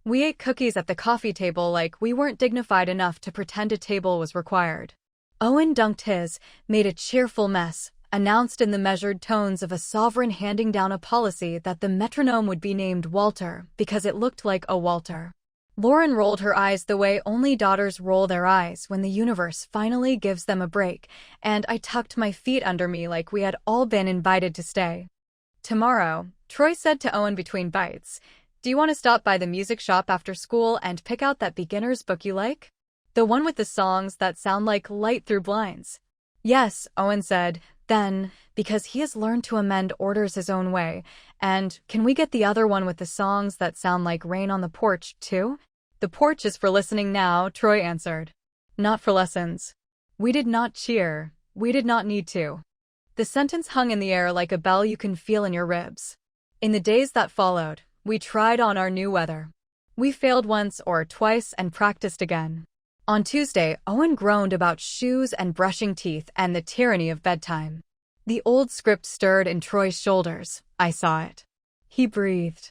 We ate cookies at the coffee table like we weren't dignified enough to pretend a table was required. Owen dunked his, made a cheerful mess, announced in the measured tones of a sovereign handing down a policy that the metronome would be named Walter because it looked like a Walter. Lauren rolled her eyes the way only daughters roll their eyes when the universe finally gives them a break, and I tucked my feet under me like we had all been invited to stay. Tomorrow, Troy said to Owen between bites, do you want to stop by the music shop after school and pick out that beginner's book you like? The one with the songs that sound like light through blinds. Yes, Owen said, then, because he has learned to amend orders his own way, and can we get the other one with the songs that sound like rain on the porch, too? The porch is for listening now, Troy answered. Not for lessons. We did not cheer. We did not need to. The sentence hung in the air like a bell you can feel in your ribs. In the days that followed, we tried on our new weather. We failed once or twice and practiced again. On Tuesday, Owen groaned about shoes and brushing teeth and the tyranny of bedtime. The old script stirred in Troy's shoulders. I saw it. He breathed.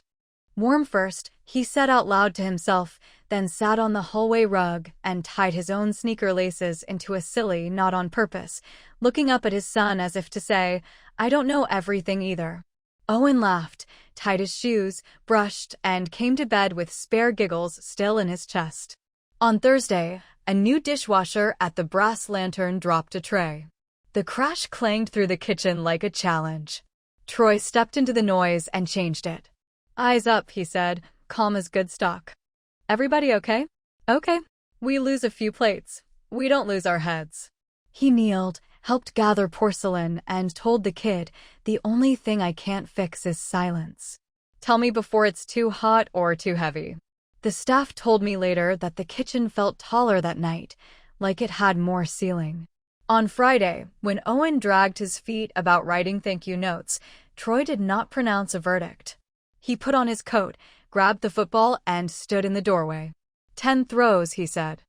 Warm first, he said out loud to himself, then sat on the hallway rug and tied his own sneaker laces into a silly knot on purpose, looking up at his son as if to say, I don't know everything either. Owen laughed, tied his shoes, brushed, and came to bed with spare giggles still in his chest. On Thursday, a new dishwasher at the Brass Lantern dropped a tray. The crash clanged through the kitchen like a challenge. Troy stepped into the noise and changed it. Eyes up, he said, calm as good stock. Everybody okay? Okay. We lose a few plates. We don't lose our heads. He kneeled, helped gather porcelain, and told the kid, the only thing I can't fix is silence. Tell me before it's too hot or too heavy. The staff told me later that the kitchen felt taller that night, like it had more ceiling. On Friday, when Owen dragged his feet about writing thank you notes, Troy did not pronounce a verdict. He put on his coat, grabbed the football, and stood in the doorway. 10 throws, he said.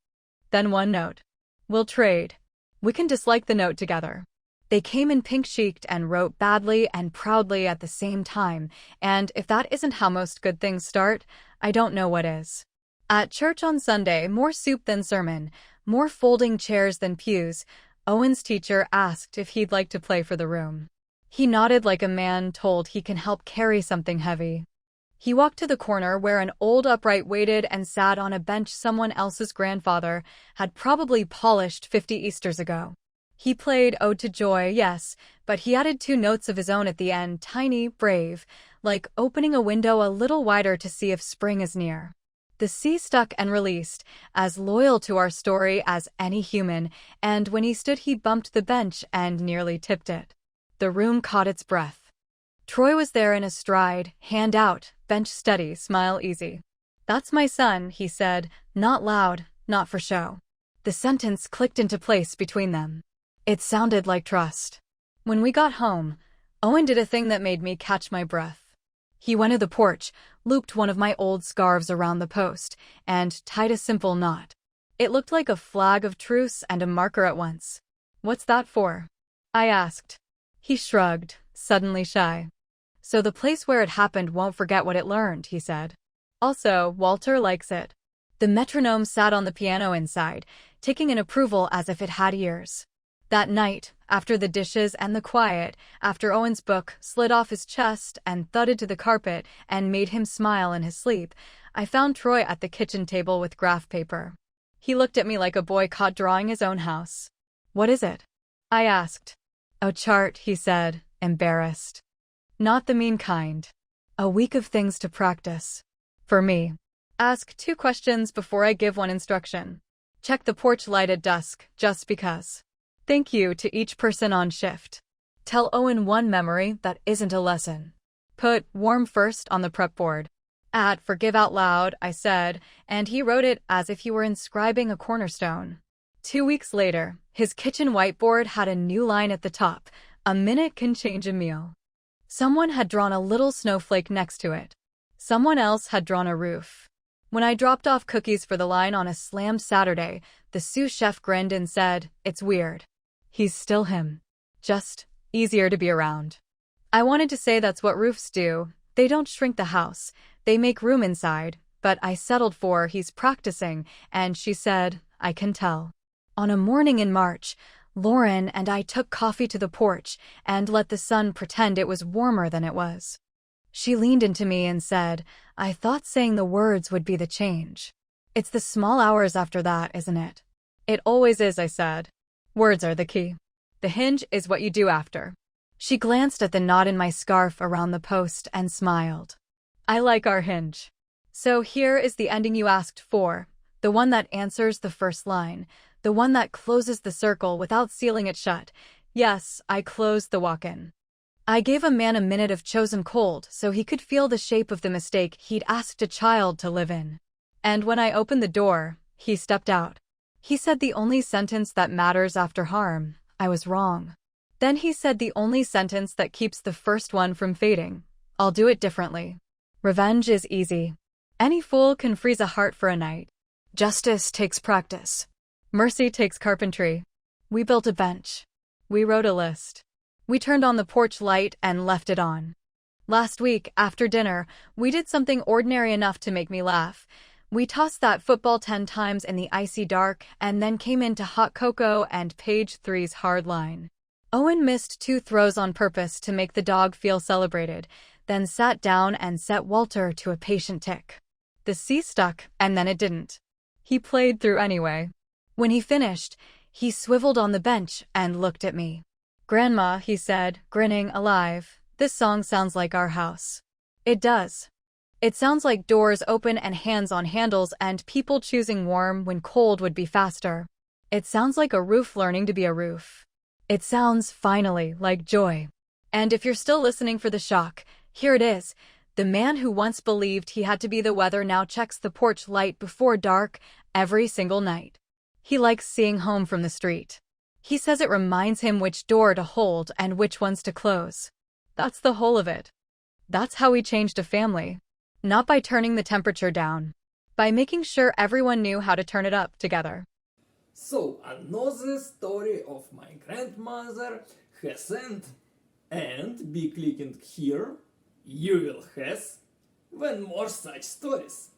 Then 1 note. We'll trade. We can dislike the note together. They came in pink-cheeked and wrote badly and proudly at the same time, and if that isn't how most good things start, I don't know what is. At church on Sunday, more soup than sermon, more folding chairs than pews, Owen's teacher asked if he'd like to play for the room. He nodded like a man told he can help carry something heavy. He walked to the corner where an old upright waited and sat on a bench someone else's grandfather had probably polished 50 Easters ago. He played Ode to Joy, yes, but he added 2 notes of his own at the end, tiny, brave, like opening a window a little wider to see if spring is near. The sea stuck and released, as loyal to our story as any human, and when he stood he bumped the bench and nearly tipped it. The room caught its breath. Troy was there in a stride, hand out, bench steady, smile easy. That's my son, he said, not loud, not for show. The sentence clicked into place between them. It sounded like trust. When we got home, Owen did a thing that made me catch my breath. He went to the porch, looped one of my old scarves around the post, and tied a simple knot. It looked like a flag of truce and a marker at once. What's that for? I asked. He shrugged, suddenly shy. So the place where it happened won't forget what it learned, he said. Also, Walter likes it. The metronome sat on the piano inside, ticking in approval as if it had ears. That night, after the dishes and the quiet, after Owen's book slid off his chest and thudded to the carpet and made him smile in his sleep, I found Troy at the kitchen table with graph paper. He looked at me like a boy caught drawing his own house. What is it? I asked. A chart, he said, embarrassed. Not the mean kind. A week of things to practice. For me. Ask 2 questions before I give 1 instruction. Check the porch light at dusk, just because. Thank you to each person on shift. Tell Owen 1 memory that isn't a lesson. Put warm first on the prep board. At forgive out loud, I said, and he wrote it as if he were inscribing a cornerstone. 2 weeks later, his kitchen whiteboard had a new line at the top. A minute can change a meal. Someone had drawn a little snowflake next to it. Someone else had drawn a roof. When I dropped off cookies for the line on a slammed Saturday, the sous chef grinned and said, "It's weird. He's still him. Just easier to be around." I wanted to say that's what roofs do. They don't shrink the house. They make room inside. But I settled for he's practicing, and she said, I can tell. On a morning in March, Lauren and I took coffee to the porch and let the sun pretend it was warmer than it was. She leaned into me and said, I thought saying the words would be the change. It's the small hours after that, isn't it? It always is, I said. Words are the key. The hinge is what you do after. She glanced at the knot in my scarf around the post and smiled. I like our hinge. So here is the ending you asked for, the one that answers the first line, the one that closes the circle without sealing it shut. Yes, I closed the walk-in. I gave a man a minute of chosen cold so he could feel the shape of the mistake he'd asked a child to live in. And when I opened the door, he stepped out. He said the only sentence that matters after harm. I was wrong. Then he said the only sentence that keeps the first one from fading. I'll do it differently. Revenge is easy. Any fool can freeze a heart for a night. Justice takes practice. Mercy takes carpentry. We built a bench. We wrote a list. We turned on the porch light and left it on. Last week, after dinner, we did something ordinary enough to make me laugh. We tossed that football 10 times in the icy dark and then came into hot cocoa and page 3's hard line. Owen missed 2 throws on purpose to make the dog feel celebrated, then sat down and set Walter to a patient tick. The C stuck, and then it didn't. He played through anyway. When he finished, he swiveled on the bench and looked at me. "Grandma," he said, grinning alive, "this song sounds like our house." It does. It sounds like doors open and hands on handles and people choosing warm when cold would be faster. It sounds like a roof learning to be a roof. It sounds, finally, like joy. And if you're still listening for the shock, here it is. The man who once believed he had to be the weather now checks the porch light before dark every single night. He likes seeing home from the street. He says it reminds him which door to hold and which ones to close. That's the whole of it. That's how we changed a family. Not by turning the temperature down. By making sure everyone knew how to turn it up together. So, another story of my grandmother has end. And be clicking here, you will have when more such stories.